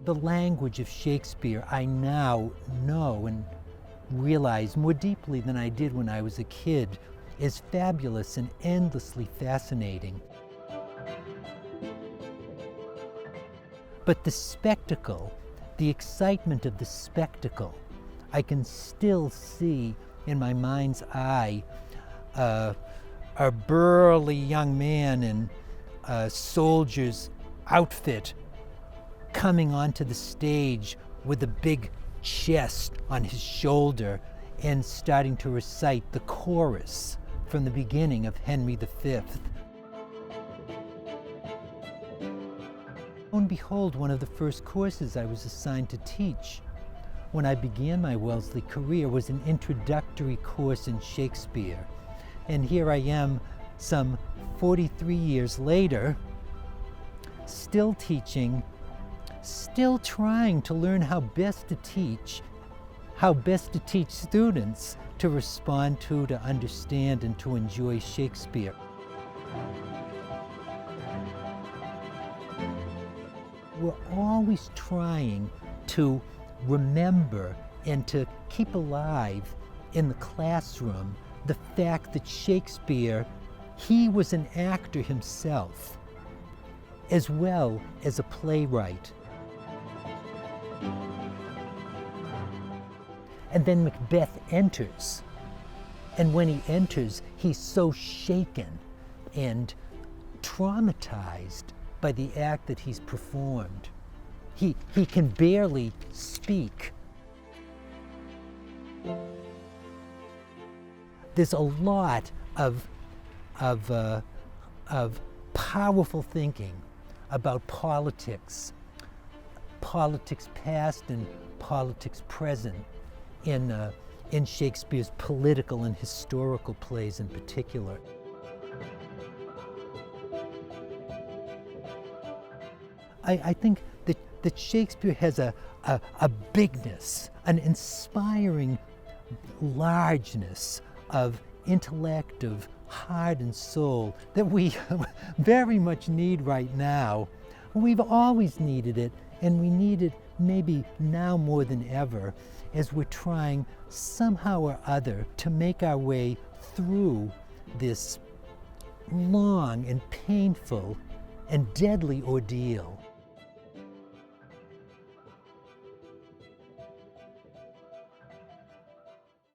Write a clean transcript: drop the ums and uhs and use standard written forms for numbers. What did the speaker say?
The language of Shakespeare I now know and realize more deeply than I did when I was a kid is fabulous and endlessly fascinating. But the spectacle, the excitement of the spectacle, I can still see in my mind's eye a burly young man in a soldier's outfit coming onto the stage with a big chest on his shoulder and starting to recite the chorus from the beginning of Henry V. Lo and behold, one of the first courses I was assigned to teach when I began my Wellesley career was an introductory course in Shakespeare. And here I am, some 43 years later, still teaching, still trying to learn how best to teach students to respond to understand, and to enjoy Shakespeare. We're always trying to remember and to keep alive in the classroom the fact that Shakespeare, he was an actor himself, as well as a playwright. And then Macbeth enters, and when he enters, he's so shaken and traumatized by the act that he's performed. He can barely speak. There's a lot of powerful thinking about politics past and politics present, in Shakespeare's political and historical plays in particular. I think that Shakespeare has a bigness, an inspiring largeness of intellect, of heart and soul that we very much need right now. We've always needed it, and we need it maybe now more than ever, as we're trying somehow or other to make our way through this long and painful and deadly ordeal.